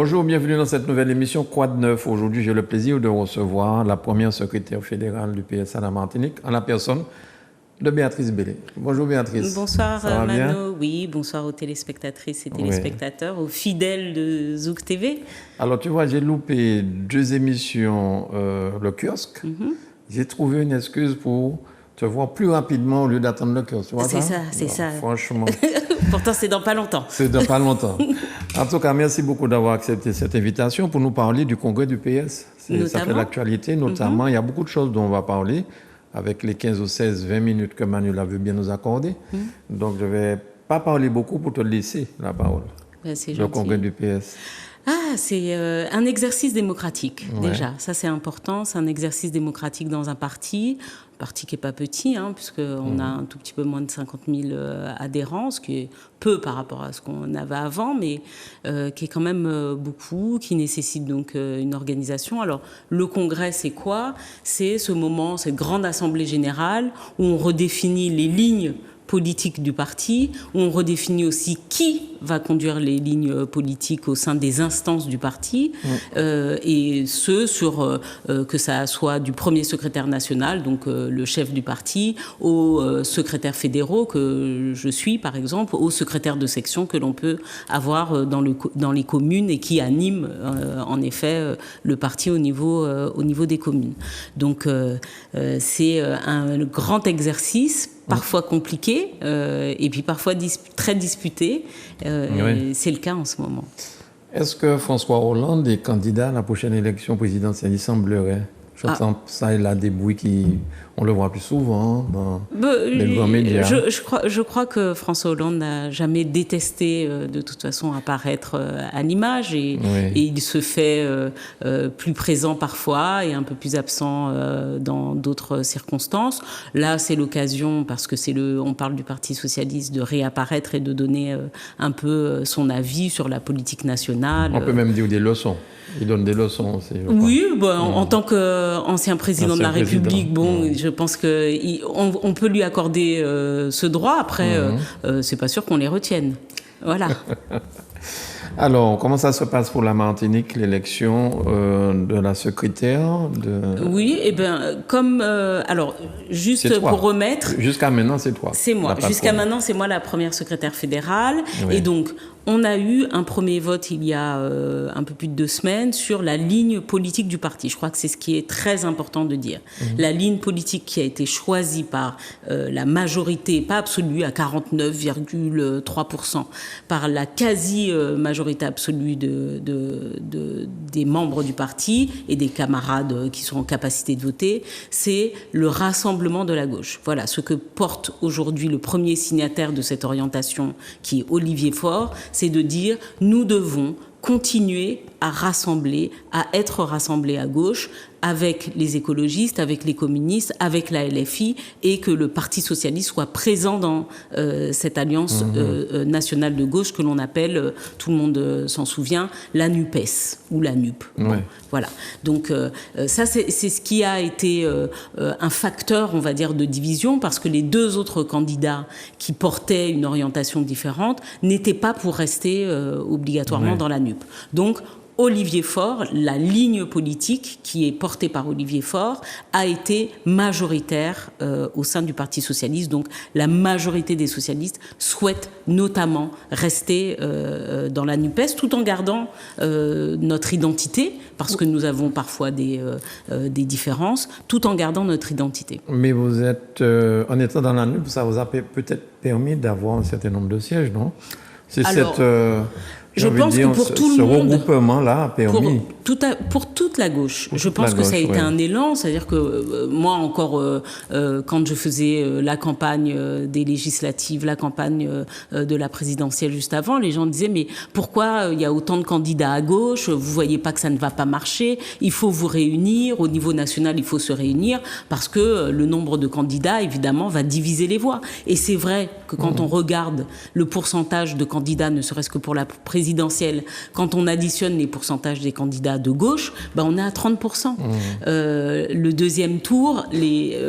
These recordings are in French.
Bonjour, bienvenue dans cette nouvelle émission Quoi de neuf. Aujourd'hui, j'ai le plaisir de recevoir la première secrétaire fédérale du PS à la Martinique, en la personne de Béatrice Bellé. Bonjour Béatrice. Bonsoir Ça va bien? Mano, oui, bonsoir aux téléspectatrices et téléspectateurs, aux fidèles de Zouk TV. Alors tu vois, j'ai loupé 2 émissions, le kiosque. J'ai trouvé une excuse pour te voir plus rapidement au lieu d'attendre le kiosque. Tu vois C'est ça? c'est ça. Franchement. Pourtant, c'est dans pas longtemps. C'est dans pas longtemps. En tout cas, merci beaucoup d'avoir accepté cette invitation pour nous parler du congrès du PS. Ça fait l'actualité, notamment. Il y a beaucoup de choses dont on va parler avec les 15 ou 16, 20 minutes que Manuel a veut bien nous accorder. Donc, je ne vais pas parler beaucoup pour te laisser la parole. Ben, c'est le gentil. congrès du PS. Ah, c'est un exercice démocratique, déjà. Ça, c'est important. C'est un exercice démocratique dans un parti qui n'est pas petit, hein, puisqu'on a un tout petit peu moins de 50 000 adhérents, ce qui est peu par rapport à ce qu'on avait avant, mais qui est quand même beaucoup, qui nécessite donc une organisation. Alors, le congrès, c'est quoi? C'est ce moment, cette grande assemblée générale où on redéfinit les lignes politique du parti, où on redéfinit aussi qui va conduire les lignes politiques au sein des instances du parti, et que ça soit du premier secrétaire national, donc le chef du parti, aux secrétaires fédéraux que je suis par exemple, aux secrétaires de section que l'on peut avoir dans les communes et qui animent en effet le parti au niveau des communes. Donc c'est un grand exercice, parfois compliqué, et puis parfois très disputé. C'est le cas en ce moment. Est-ce que François Hollande est candidat à la prochaine élection présidentielle? Il semblerait. Ça, il a des bruits on le voit plus souvent dans les grands médias. Je crois que François Hollande n'a jamais détesté de toute façon apparaître à l'image et il se fait plus présent parfois et un peu plus absent dans d'autres circonstances. Là, c'est l'occasion, parce que on parle du Parti socialiste, de réapparaître et de donner un peu son avis sur la politique nationale. On peut même dire des leçons. Il donne des leçons aussi. Oui, en tant qu'ancien président de la République, je pense qu'on peut lui accorder ce droit. Après, c'est pas sûr qu'on les retienne. Voilà. Alors, comment ça se passe pour la Martinique, l'élection de la secrétaire Oui, et bien, alors, juste pour remettre... Jusqu'à maintenant, c'est toi. C'est moi. Jusqu'à maintenant, c'est moi la première secrétaire fédérale. Et donc, on a eu un premier vote il y a un peu plus de 2 semaines sur la ligne politique du parti. Je crois que c'est ce qui est très important de dire. La ligne politique qui a été choisie par la majorité, pas absolue, à 49,3%, par la quasi-majorité absolue des membres du parti et des camarades qui sont en capacité de voter, c'est le rassemblement de la gauche. Voilà, ce que porte aujourd'hui le premier signataire de cette orientation, qui est Olivier Faure, c'est de dire nous devons continuer à rassembler, à être rassemblés à gauche avec les écologistes, avec les communistes, avec la LFI, et que le Parti socialiste soit présent dans cette alliance nationale de gauche que l'on appelle, tout le monde s'en souvient, la NUPES ou la NUP. Bon, voilà. Donc ça, c'est ce qui a été un facteur, on va dire, de division, parce que les 2 autres candidats qui portaient une orientation différente n'étaient pas pour rester obligatoirement dans la NUP. Donc, Olivier Faure, la ligne politique qui est portée par Olivier Faure, a été majoritaire au sein du Parti socialiste. Donc la majorité des socialistes souhaitent notamment rester dans la NUPES tout en gardant notre identité, parce que nous avons parfois des différences, tout en gardant notre identité. Mais vous êtes, en étant dans la NUPES, ça vous a peut-être permis d'avoir un certain nombre de sièges, non? Je pense que pour tout le monde, ce regroupement-là a permis. Pour toute la gauche, je pense que ça a été un élan. C'est-à-dire que moi, encore, quand je faisais la campagne des législatives, la campagne de la présidentielle juste avant, les gens disaient mais pourquoi il y a autant de candidats à gauche? Vous voyez pas que ça ne va pas marcher? Il faut vous réunir. Au niveau national, il faut se réunir parce que le nombre de candidats, évidemment, va diviser les voix. Et c'est vrai que quand on regarde le pourcentage de candidats, ne serait-ce que pour la présidentielle, quand on additionne les pourcentages des candidats de gauche, on est à 30%. Le deuxième tour,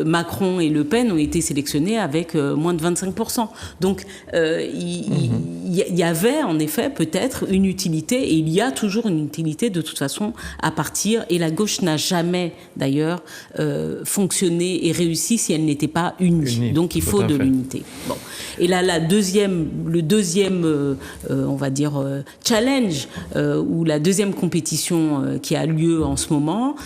Macron et Le Pen ont été sélectionnés avec moins de 25%. Donc, il y avait en effet peut-être une utilité, et il y a toujours une utilité de toute façon à partir, et la gauche n'a jamais d'ailleurs fonctionné et réussi si elle n'était pas unie. Donc il faut de l'unité. Bon. Et là, le deuxième on va dire challenge, ou la deuxième compétition qui a lieu en ce moment,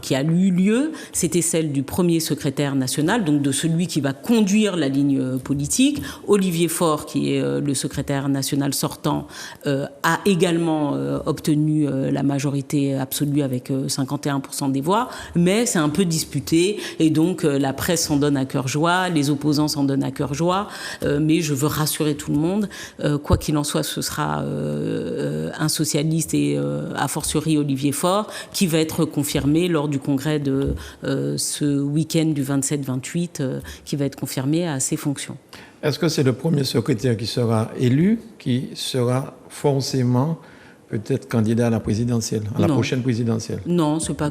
qui a eu lieu, c'était celle du premier secrétaire national, donc de celui qui va conduire la ligne politique. Olivier Faure, qui est le secrétaire national sortant, a également obtenu la majorité absolue avec 51% des voix, mais c'est un peu disputé, et donc la presse s'en donne à cœur joie, les opposants s'en donnent à cœur joie, mais je veux rassurer tout le monde, quoi qu'il en soit, ce sera un socialiste, et a fortiori Olivier Faure, qui va être confirmé lors du congrès de ce week-end du 27-28, qui va être confirmé à ses fonctions. Est-ce que c'est le premier secrétaire qui sera élu, qui sera forcément peut-être candidat à la présidentielle, à la prochaine présidentielle? Non, c'est pas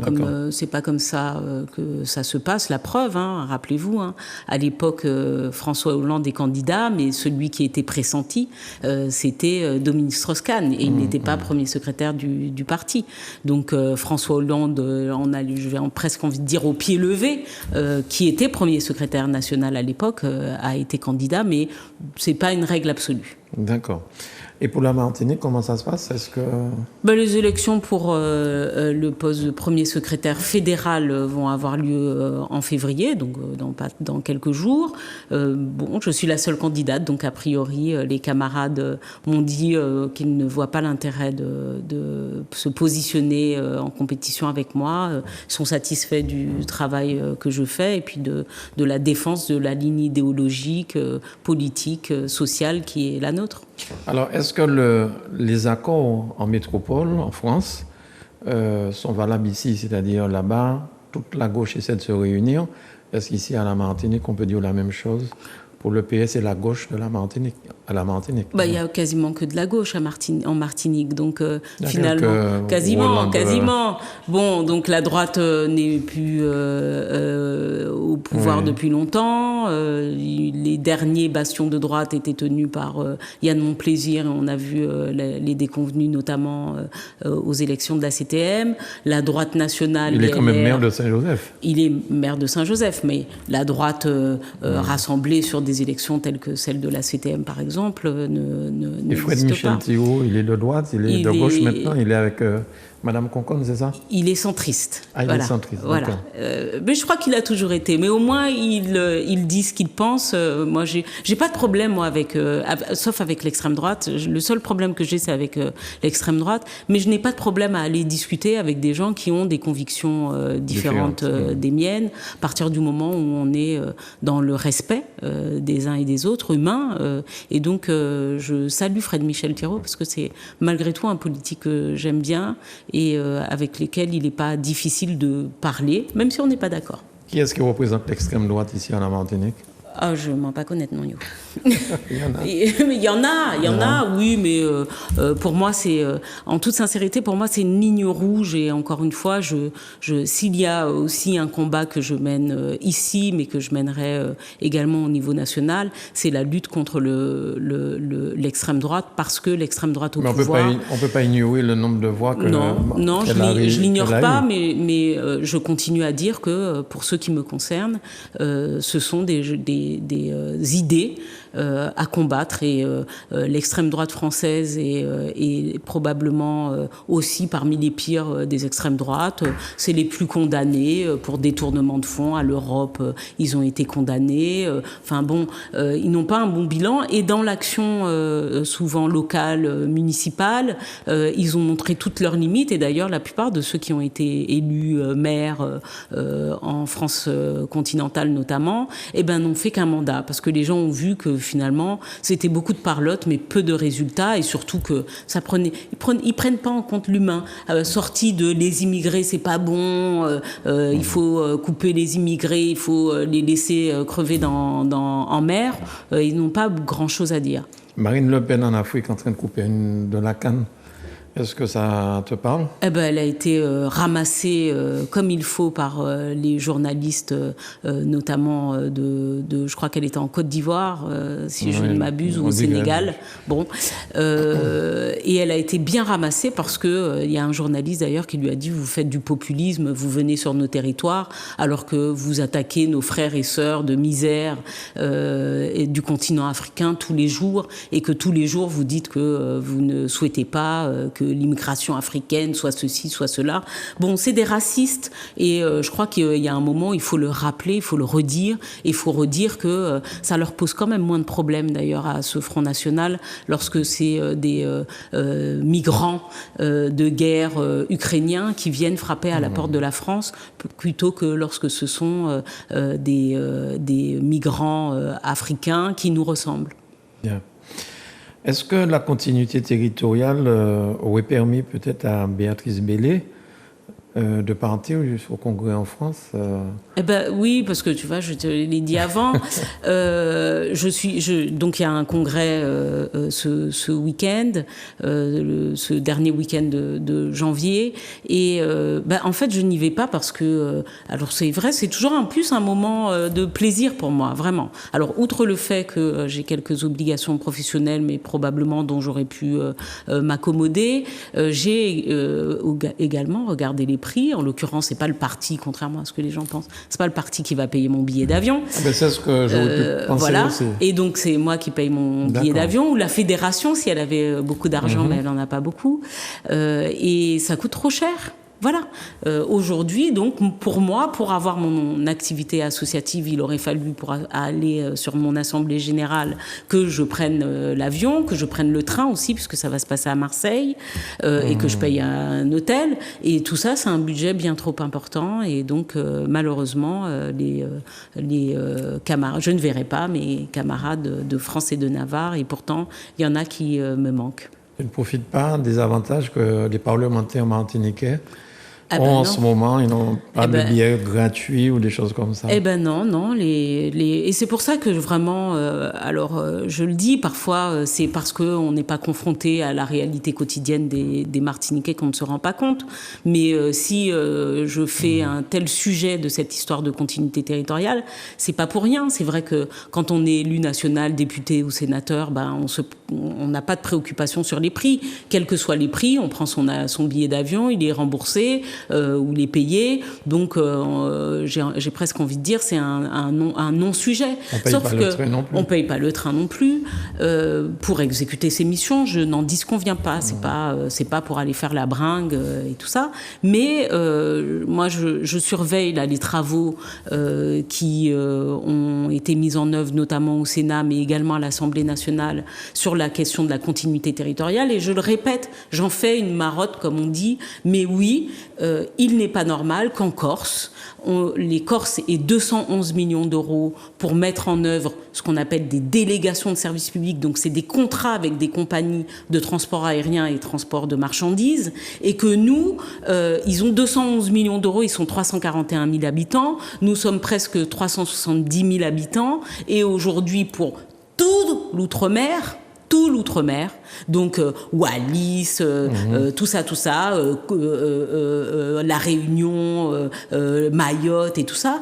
comme ça que ça se passe. La preuve, rappelez-vous, à l'époque, François Hollande est candidat, mais celui qui était pressenti, c'était Dominique Strauss-Kahn, et il n'était pas premier secrétaire du parti. Donc François Hollande, je vais presque envie de dire au pied levé, qui était premier secrétaire national à l'époque, a été candidat, mais c'est pas une règle absolue. D'accord. Et pour la Martinique, comment ça se passe? Est-ce que... Les élections pour le poste de premier secrétaire fédéral vont avoir lieu en février, donc dans quelques jours. Je suis la seule candidate, donc a priori, les camarades m'ont dit qu'ils ne voient pas l'intérêt de se positionner en compétition avec moi. Ils sont satisfaits du travail que je fais, et puis de la défense de la ligne idéologique, politique, sociale qui est la nôtre. Alors, est-ce que les accords en métropole, en France, sont valables ici? C'est-à-dire là-bas, toute la gauche essaie de se réunir. Est-ce qu'ici, à la Martinique, on peut dire la même chose pour le PS et la gauche de la Martinique, à la Martinique? Il y a quasiment que de la gauche en Martinique, donc finalement, quasiment. Bon, donc la droite n'est plus au pouvoir depuis longtemps. Les derniers bastions de droite étaient tenus par Yann Monplaisir, et on a vu les déconvenus, notamment aux élections de la CTM. La droite nationale... Il est quand même maire de Saint-Joseph. Il est maire de Saint-Joseph, mais la droite rassemblée sur des élections telles que celle de la CTM, par exemple, ne Et Fred Michel Thiault, il est de droite, il est de gauche maintenant, il est avec Madame Conconne, c'est ça? Il est centriste. Ah, il est centriste, voilà. Mais je crois qu'il a toujours été. Mais au moins, il dit ce qu'il pense. Moi, j'ai pas de problème, moi, sauf avec l'extrême droite. Le seul problème que j'ai, c'est avec l'extrême droite. Mais je n'ai pas de problème à aller discuter avec des gens qui ont des convictions différentes des miennes, à partir du moment où on est dans le respect des uns et des autres, humains. Et donc, je salue Fred Michel Thiault, parce que c'est malgré tout un politique que j'aime bien, et avec lesquels il n'est pas difficile de parler, même si on n'est pas d'accord. Qui est-ce qui représente l'extrême droite ici en la Martinique? Ah, je ne m'en pas connaître, non, yo. Il y en a. Il y en a, oui, mais pour moi, c'est, en toute sincérité, pour moi, c'est une ligne rouge. Et encore une fois, s'il y a aussi un combat que je mène ici, mais que je mènerai également au niveau national, c'est la lutte contre l'extrême droite, parce que l'extrême droite au pouvoir... On ne peut pas ignorer le nombre de voix que... Non, je l'ignore pas, mais je continue à dire que, pour ceux qui me concernent, ce sont des idées à combattre, et l'extrême droite française est probablement aussi parmi les pires des extrêmes droites. C'est les plus condamnés pour détournement de fonds à l'Europe. Ils ont été condamnés. Ils n'ont pas un bon bilan, et dans l'action souvent locale, municipale, ils ont montré toutes leurs limites. Et d'ailleurs, la plupart de ceux qui ont été élus maires en France continentale notamment, n'ont fait qu'un mandat, parce que les gens ont vu que finalement c'était beaucoup de parlotte mais peu de résultats, et surtout que ils prennent pas en compte l'humain. Sorti de les immigrés, c'est pas bon, il faut couper les immigrés, il faut les laisser crever en mer, ils n'ont pas grand chose à dire. Marine Le Pen en Afrique en train de couper de la canne Est-ce que ça te parle? Eh ben, elle a été ramassée comme il faut par les journalistes, notamment je crois qu'elle était en Côte d'Ivoire, si je ne m'abuse, ou au Sénégal. Bon, et elle a été bien ramassée parce que il y a un journaliste d'ailleurs qui lui a dit: vous faites du populisme, vous venez sur nos territoires alors que vous attaquez nos frères et sœurs de misère et du continent africain tous les jours, et que tous les jours vous dites que vous ne souhaitez pas que l'immigration africaine soit ceci, soit cela. Bon, c'est des racistes, et je crois qu'il y a un moment, il faut le rappeler, il faut le redire, et il faut redire que ça leur pose quand même moins de problèmes d'ailleurs à ce Front National lorsque c'est des migrants de guerre ukrainiens qui viennent frapper à la porte de la France, plutôt que lorsque ce sont des migrants africains qui nous ressemblent. Yeah. Est-ce que la continuité territoriale aurait permis peut-être à Béatrice Bellé de partir au Congrès en France? Eh ben oui, parce que tu vois, je te l'ai dit avant, donc il y a un congrès ce week-end, ce dernier week-end de janvier, et en fait je n'y vais pas parce que, alors c'est vrai, c'est toujours en plus un moment de plaisir pour moi, vraiment. Alors outre le fait que j'ai quelques obligations professionnelles, mais probablement dont j'aurais pu m'accommoder, j'ai également regardé les prix. En l'occurrence, c'est pas le parti, contrairement à ce que les gens pensent, c'est pas le parti qui va payer mon billet d'avion. C'est ce que j'aurais pu penser voilà. aussi. Et donc c'est moi qui paye mon billet d'avion, ou la fédération si elle avait beaucoup d'argent, mais elle en a pas beaucoup. Et ça coûte trop cher. Voilà. Aujourd'hui, donc, pour moi, pour avoir mon activité associative, il aurait fallu, pour aller sur mon assemblée générale, que je prenne l'avion, que je prenne le train aussi, puisque ça va se passer à Marseille, et que je paye un hôtel. Et tout ça, c'est un budget bien trop important. Et donc, malheureusement, les camarades, je ne verrai pas mes camarades de France et de Navarre, et pourtant, il y en a qui me manquent. Tu ne profites pas des avantages que les parlementaires martiniquais en ce moment, ils n'ont pas de billets gratuits ou des choses comme ça. Eh ben non. Et c'est pour ça que vraiment, je le dis, parfois, c'est parce qu'on n'est pas confronté à la réalité quotidienne des Martiniquais qu'on ne se rend pas compte. Mais si je fais un tel sujet de cette histoire de continuité territoriale, c'est pas pour rien. C'est vrai que quand on est élu national, député ou sénateur, on n'a pas de préoccupation sur les prix. Quels que soient les prix, on prend son billet d'avion, il est remboursé, ou les payer. Donc, j'ai presque envie de dire, c'est un non-sujet. Sauf qu'on ne paye pas le train non plus. Pour exécuter ses missions, je n'en disconviens pas. C'est pas pour aller faire la bringue et tout ça. Mais moi, je surveille là les travaux qui ont été mis en œuvre, notamment au Sénat, mais également à l'Assemblée nationale, sur la question de la continuité territoriale. Et je le répète, j'en fais une marotte, comme on dit. Mais oui, il n'est pas normal qu'en Corse, les Corses aient 211 millions d'euros pour mettre en œuvre ce qu'on appelle des délégations de services publics. Donc, c'est des contrats avec des compagnies de transport aérien et transport de marchandises. Et que nous, ils ont 211 millions d'euros, ils sont 341 000 habitants. Nous sommes presque 370 000 habitants. Et aujourd'hui, pour tout l'outre-mer, donc Wallis, tout ça, la Réunion, Mayotte et tout ça,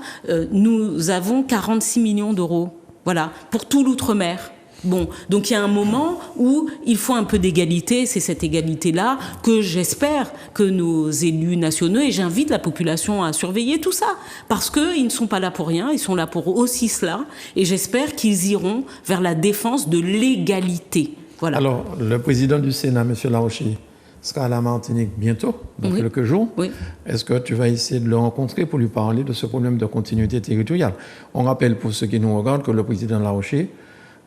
nous avons 46 millions d'euros, voilà, pour tout l'outre-mer. Bon, donc il y a un moment où il faut un peu d'égalité, c'est cette égalité-là que j'espère que nos élus nationaux, et j'invite la population à surveiller tout ça, parce qu'ils ne sont pas là pour rien, ils sont là pour aussi cela, et j'espère qu'ils iront vers la défense de l'égalité. Voilà. Alors, le président du Sénat, M. Laroché, sera à la Martinique bientôt, dans quelques jours. Oui. Est-ce que tu vas essayer de le rencontrer pour lui parler de ce problème de continuité territoriale? On rappelle pour ceux qui nous regardent que le président Laroché,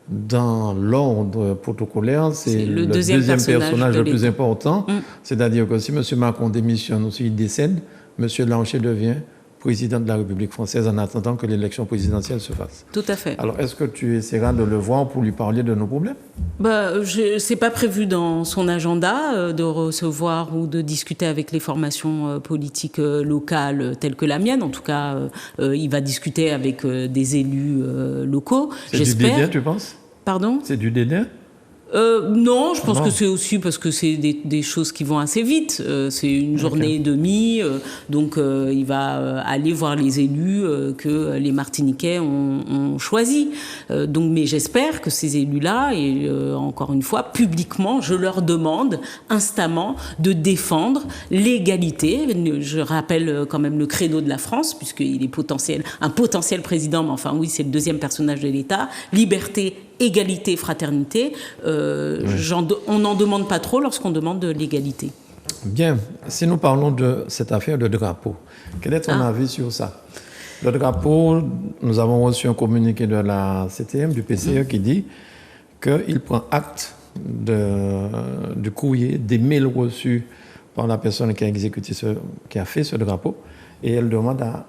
dans l'ordre protocolaire, c'est le deuxième personnage le plus important. C'est-à-dire que si M. Macron démissionne ou s'il décède, M. Laroché devient président de la République française en attendant que l'élection présidentielle se fasse. Tout à fait. Alors, est-ce que tu essaieras de le voir pour lui parler de nos problèmes? C'est pas prévu dans son agenda de recevoir ou de discuter avec les formations politiques locales telles que la mienne. En tout cas, il va discuter avec des élus locaux. C'est du dédain, tu penses? Pardon? C'est du dédain? Non, je pense que c'est aussi parce que c'est des choses qui vont assez vite. C'est une journée et demie, donc il va aller voir les élus que les Martiniquais ont choisis. Donc, mais j'espère que ces élus-là, et encore une fois, publiquement, je leur demande instamment de défendre l'égalité. Je rappelle quand même le credo de la France, puisqu'il est un potentiel président, mais enfin oui, c'est le deuxième personnage de l'État. Liberté, égalité, fraternité. On n'en demande pas trop lorsqu'on demande de l'égalité. Bien. Si nous parlons de cette affaire de drapeau, quel est ton avis sur ça? Le drapeau, nous avons reçu un communiqué de la CTM, du PCE, qui dit qu'il prend acte du courrier, des mails reçus par la personne qui a fait ce drapeau, et elle demande à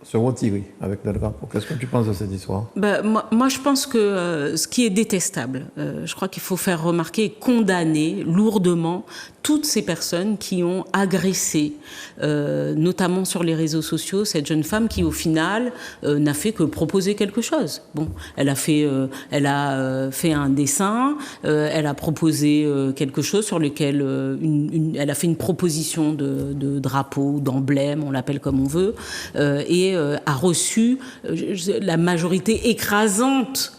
se retirer avec le drapeau. Qu'est-ce que tu penses de cette histoire? Moi, je pense que ce qui est détestable, je crois qu'il faut faire remarquer et condamner lourdement toutes ces personnes qui ont agressé, notamment sur les réseaux sociaux, cette jeune femme qui, au final, n'a fait que proposer quelque chose. Bon, elle a fait un dessin, elle a proposé quelque chose sur lequel elle a fait une proposition de drapeau, d'emblème, on l'appelle comme on veut, et a reçu la majorité écrasante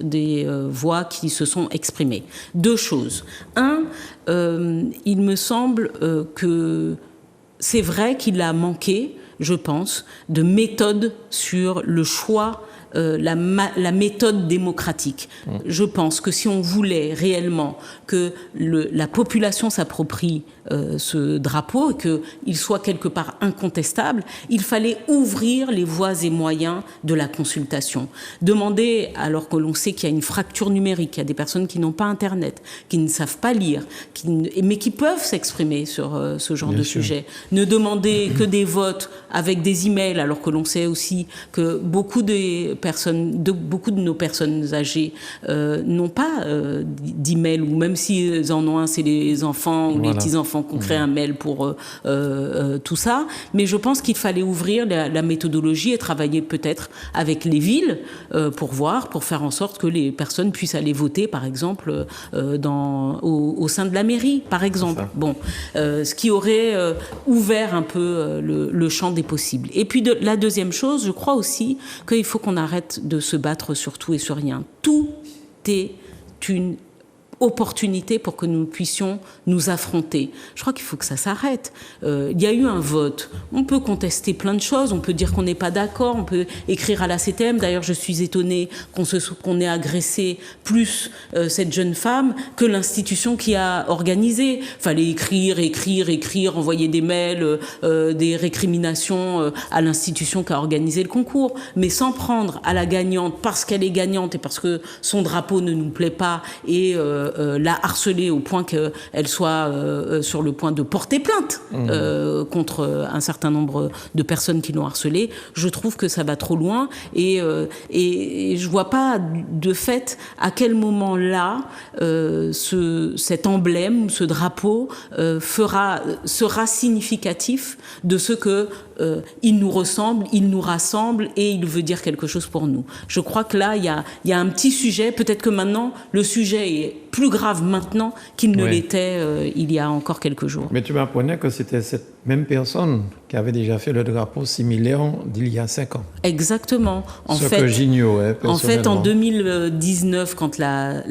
des voix qui se sont exprimées. Deux choses. Un, il me semble que c'est vrai qu'il a manqué, je pense, de méthode sur le choix, la méthode démocratique. Je pense que si on voulait réellement que la population s'approprie ce drapeau et qu'il soit quelque part incontestable, il fallait ouvrir les voies et moyens de la consultation. Demander, alors que l'on sait qu'il y a une fracture numérique, il y a des personnes qui n'ont pas Internet, qui ne savent pas lire, mais qui peuvent s'exprimer sur ce genre de sujet. Ne demander que des votes avec des emails, alors que l'on sait aussi que beaucoup de nos personnes âgées n'ont pas d'email, ou même s'ils en ont un, c'est les enfants ou les petits-enfants qu'on crée un mail pour tout ça. Mais je pense qu'il fallait ouvrir la méthodologie et travailler peut-être avec les villes pour faire en sorte que les personnes puissent aller voter, par exemple, au sein de la mairie, par exemple. Bon, ce qui aurait ouvert un peu le champ des possibles. Et puis la deuxième chose, je crois aussi qu'il faut qu'on arrête de se battre sur tout et sur rien. Tout est une opportunité pour que nous puissions nous affronter. Je crois qu'il faut que ça s'arrête. Il y a eu un vote. On peut contester plein de choses, on peut dire qu'on n'est pas d'accord, on peut écrire à la CTM. D'ailleurs, je suis étonnée qu'on ait agressé plus cette jeune femme que l'institution qui a organisé. Fallait écrire, envoyer des mails, des récriminations à l'institution qui a organisé le concours, mais sans prendre à la gagnante parce qu'elle est gagnante et parce que son drapeau ne nous plaît pas et la harceler au point qu'elle soit sur le point de porter plainte contre un certain nombre de personnes qui l'ont harcelée. Je trouve que ça va trop loin et je vois pas de fait à quel moment là cet emblème, ce drapeau sera significatif de ce que il nous ressemble, il nous rassemble et il veut dire quelque chose pour nous. Je crois que là, il y a un petit sujet. Peut-être que maintenant, le sujet est plus grave maintenant qu'il ne l'était il y a encore quelques jours. Mais tu m'apprenais que c'était cette même personne qui avait déjà fait le drapeau similaire d'il y a 5 ans. Exactement. Que j'ignorais personnellement. En fait, en 2019, quand la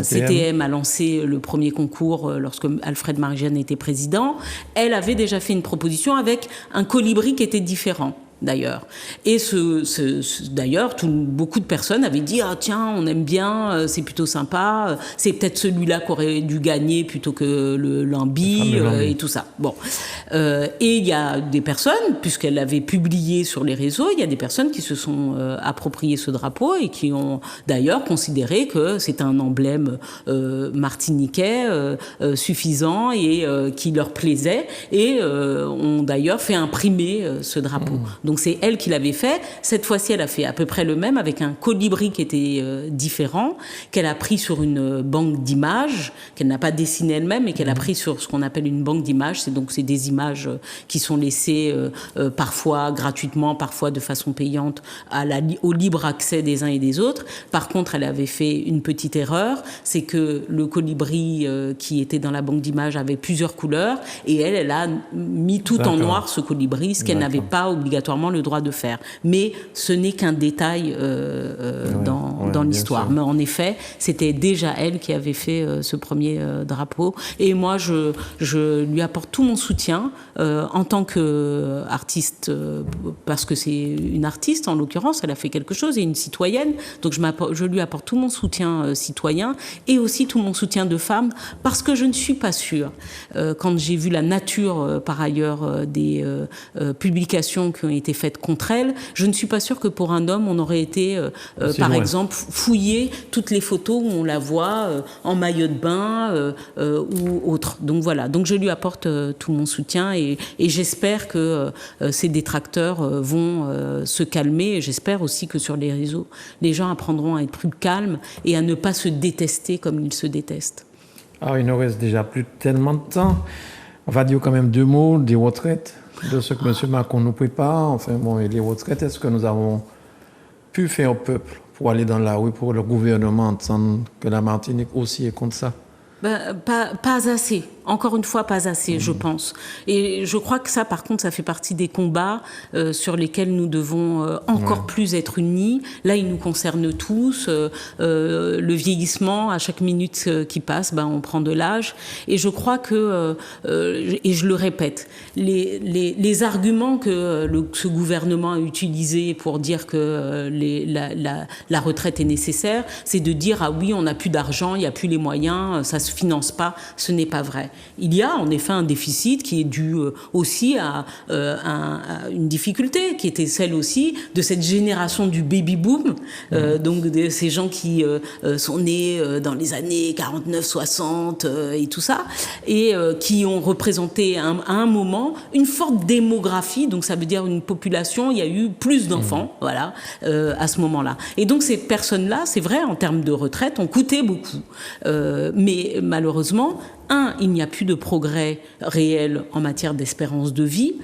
CTM a lancé le premier concours, lorsque Alfred Marie-Jeanne était président, elle avait déjà fait une proposition avec un colibri qui était différent. D'ailleurs. Et d'ailleurs, beaucoup de personnes avaient dit « Ah tiens, on aime bien, c'est plutôt sympa, c'est peut-être celui-là qui aurait dû gagner plutôt que le lambi et tout ça. » Bon. Et il y a des personnes, puisqu'elle l'avait publié sur les réseaux, il y a des personnes qui se sont appropriées ce drapeau et qui ont d'ailleurs considéré que c'est un emblème martiniquais suffisant et qui leur plaisait et ont d'ailleurs fait imprimer ce drapeau. Donc c'est elle qui l'avait fait. Cette fois-ci, elle a fait à peu près le même avec un colibri qui était différent, qu'elle a pris sur une banque d'images, qu'elle n'a pas dessiné elle-même, mais qu'elle a pris sur ce qu'on appelle une banque d'images. C'est des images qui sont laissées parfois gratuitement, parfois de façon payante au libre accès des uns et des autres. Par contre, elle avait fait une petite erreur, c'est que le colibri qui était dans la banque d'images avait plusieurs couleurs et elle a mis tout en noir ce colibri, ce qu'elle n'avait pas obligatoirement le droit de faire. Mais ce n'est qu'un détail dans l'histoire. Mais en effet, c'était déjà elle qui avait fait ce premier drapeau. Et moi, je lui apporte tout mon soutien en tant qu'artiste, parce que c'est une artiste en l'occurrence, elle a fait quelque chose, et une citoyenne. Donc je lui apporte tout mon soutien citoyen et aussi tout mon soutien de femme, parce que je ne suis pas sûre, quand j'ai vu la nature par ailleurs des publications qui ont été faites contre elle, je ne suis pas sûre que pour un homme on aurait été par exemple fouiller toutes les photos où on la voit en maillot de bain ou autre. Donc voilà, donc je lui apporte tout mon soutien et j'espère que ces détracteurs vont se calmer, et j'espère aussi que sur les réseaux les gens apprendront à être plus calmes et à ne pas se détester comme ils se détestent. Ah, il nous reste déjà plus tellement de temps. On va dire quand même 2 mots des retraites, de ce que M. Macron nous prépare. Enfin bon, et les retraites, est-ce que nous avons pu faire au peuple pour aller dans la rue, pour le gouvernement entendre que la Martinique aussi est contre ça? Pas assez. Encore une fois, pas assez, je pense. Et je crois que ça, par contre, ça fait partie des combats sur lesquels nous devons encore plus être unis. Là, il nous concerne tous. Le vieillissement, à chaque minute qui passe, on prend de l'âge. Et je crois que, et je le répète, les arguments que ce gouvernement a utilisés pour dire que la retraite est nécessaire, c'est de dire, ah oui, on n'a plus d'argent, il n'y a plus les moyens, ça se finance pas. Ce n'est pas vrai. Il y a en effet un déficit qui est dû aussi à une difficulté qui était celle aussi de cette génération du baby-boom, donc de ces gens qui sont nés dans les années 49-60 et tout ça, et qui ont représenté à un moment une forte démographie, donc ça veut dire une population, il y a eu plus d'enfants, voilà, à ce moment-là. Et donc ces personnes-là, c'est vrai, en termes de retraite, ont coûté beaucoup. Mais malheureusement, il n'y a plus de progrès réel en matière d'espérance de vie.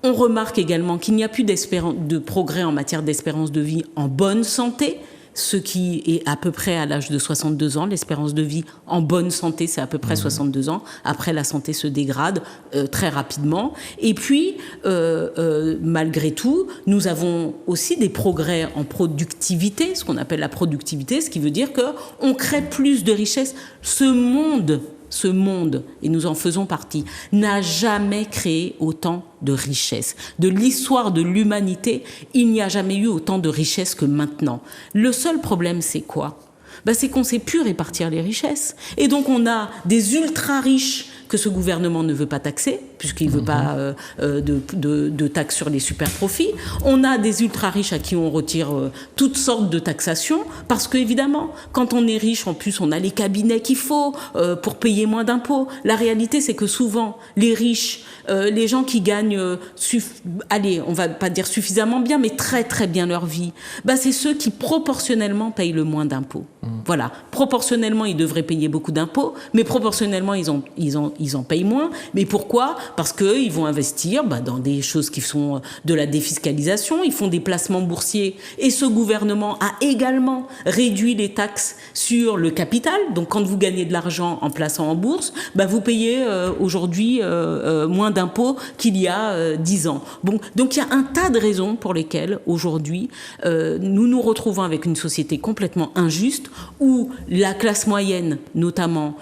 On remarque également qu'il n'y a plus de progrès en matière d'espérance de vie en bonne santé, ce qui est à peu près à l'âge de 62 ans. L'espérance de vie en bonne santé, c'est à peu près 62 ans. Après, la santé se dégrade très rapidement. Et puis, malgré tout, nous avons aussi des progrès en productivité, ce qu'on appelle la productivité, ce qui veut dire qu'on crée plus de richesses. Ce monde, et nous en faisons partie, n'a jamais créé autant de richesses. De l'histoire de l'humanité, il n'y a jamais eu autant de richesses que maintenant. Le seul problème, c'est quoi ? C'est qu'on ne sait plus répartir les richesses. Et donc, on a des ultra-riches que ce gouvernement ne veut pas taxer, puisqu'il ne veut pas de taxes sur les super-profits. On a des ultra-riches à qui on retire toutes sortes de taxations, parce qu'évidemment, quand on est riche, en plus, on a les cabinets qu'il faut pour payer moins d'impôts. La réalité, c'est que souvent, les riches, les gens qui gagnent, on va pas dire suffisamment bien, mais très très bien leur vie, c'est ceux qui proportionnellement payent le moins d'impôts. Voilà, proportionnellement, ils devraient payer beaucoup d'impôts, mais proportionnellement, ils en payent moins. Mais pourquoi ? Parce qu'ils vont investir dans des choses qui sont de la défiscalisation, ils font des placements boursiers, et ce gouvernement a également réduit les taxes sur le capital. Donc quand vous gagnez de l'argent en plaçant en bourse, vous payez aujourd'hui moins d'impôts qu'il y a 10 ans. Bon, donc il y a un tas de raisons pour lesquelles aujourd'hui nous nous retrouvons avec une société complètement injuste, où la classe moyenne notamment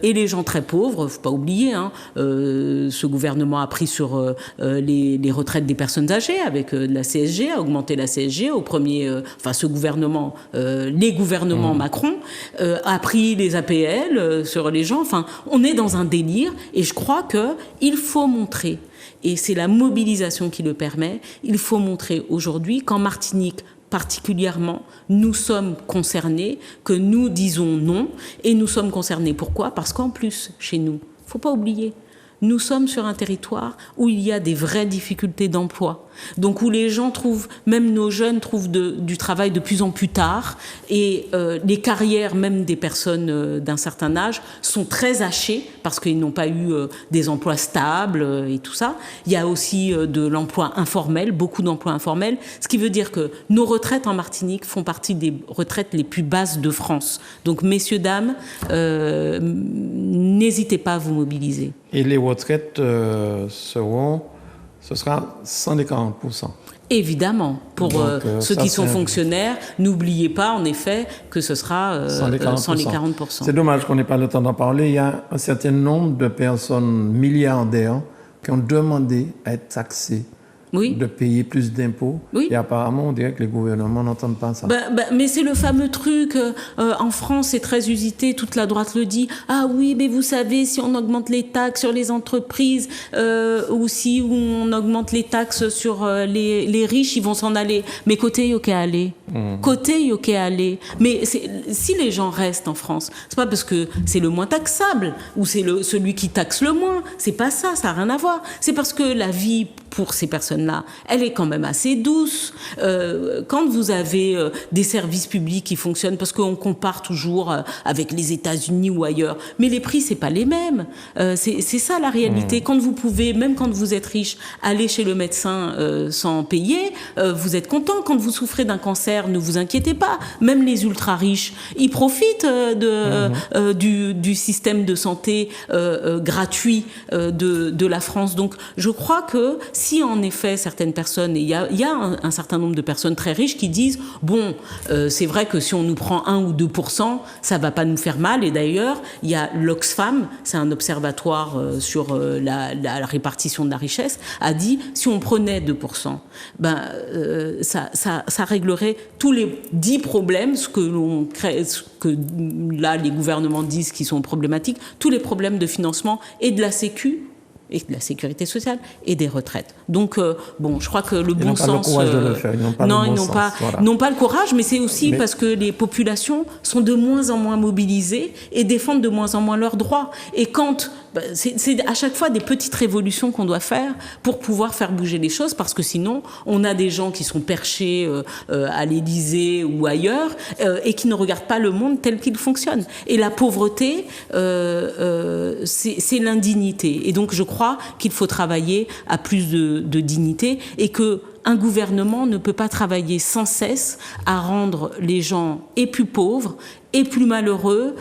et les gens très pauvres, faut pas oublier, ce gouvernement a pris sur les retraites des personnes âgées avec de la CSG, a augmenté la CSG au premier, ce gouvernement, les gouvernements Macron a pris les APL sur les gens. Enfin, on est dans un délire, et je crois que il faut montrer, et c'est la mobilisation qui le permet, il faut montrer aujourd'hui qu'en Martinique particulièrement, nous sommes concernés, que nous disons non, et nous sommes concernés. Pourquoi ? Parce qu'en plus, chez nous, faut pas oublier, nous sommes sur un territoire où il y a des vraies difficultés d'emploi. Donc où les gens trouvent, même nos jeunes trouvent du travail de plus en plus tard, et les carrières même des personnes d'un certain âge sont très hachées parce qu'ils n'ont pas eu des emplois stables et tout ça. Il y a aussi de l'emploi informel, beaucoup d'emplois informels, ce qui veut dire que nos retraites en Martinique font partie des retraites les plus basses de France. Donc messieurs, dames, n'hésitez pas à vous mobiliser. Et les retraites ce sera sans les 40%. Évidemment, pour ceux qui sont fonctionnaires, n'oubliez pas en effet que ce sera sans les 40%. C'est dommage qu'on n'ait pas le temps d'en parler. Il y a un certain nombre de personnes milliardaires qui ont demandé à être taxées, de payer plus d'impôts. Et apparemment, on dirait que les gouvernements n'entendent pas ça. Mais c'est le fameux truc, en France, c'est très usité, toute la droite le dit. Ah oui, mais vous savez, si on augmente les taxes sur les entreprises, ou si on augmente les taxes sur les riches, ils vont s'en aller. Mais côté yoké aller. Côté yoké aller. Mais si les gens restent en France, c'est pas parce que c'est le moins taxable, ou c'est celui qui taxe le moins. C'est pas ça, ça n'a rien à voir. C'est parce que la vie pour ces personnes-là, elle est quand même assez douce. Quand vous avez des services publics qui fonctionnent, parce qu'on compare toujours avec les États-Unis ou ailleurs, mais les prix, c'est pas les mêmes. C'est ça la réalité. Quand vous pouvez, même quand vous êtes riche, aller chez le médecin sans payer, vous êtes content. Quand vous souffrez d'un cancer, ne vous inquiétez pas. Même les ultra-riches, ils profitent du système de santé gratuit de la France. Donc, je crois que si en effet certaines personnes, et il y a un certain nombre de personnes très riches qui disent bon, c'est vrai que si on nous prend 1 ou 2%, ça va pas nous faire mal. Et d'ailleurs, il y a l'Oxfam, c'est un observatoire sur la répartition de la richesse, a dit si on prenait 2%, ça réglerait tous les 10 problèmes, ce que là les gouvernements disent qui sont problématiques, tous les problèmes de financement et de la Sécu, et de la sécurité sociale et des retraites. Donc, je crois que le bon sens... Ils n'ont pas le courage de le faire. Ils n'ont pas le courage, mais c'est aussi parce que les populations sont de moins en moins mobilisées et défendent de moins en moins leurs droits. Et quand... c'est à chaque fois des petites révolutions qu'on doit faire pour pouvoir faire bouger les choses, parce que sinon, on a des gens qui sont perchés à l'Élysée ou ailleurs et qui ne regardent pas le monde tel qu'il fonctionne. Et la pauvreté, c'est l'indignité. Et donc, je crois qu'il faut travailler à plus de dignité, et qu'un gouvernement ne peut pas travailler sans cesse à rendre les gens et plus pauvres, et plus malheureux,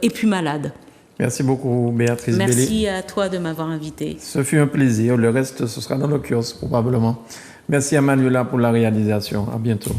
et plus malades. Merci beaucoup, Béatrice Bellé. Merci à toi de m'avoir invité. Ce fut un plaisir. Le reste, ce sera dans le kiosque, probablement. Merci à Manuela pour la réalisation. À bientôt.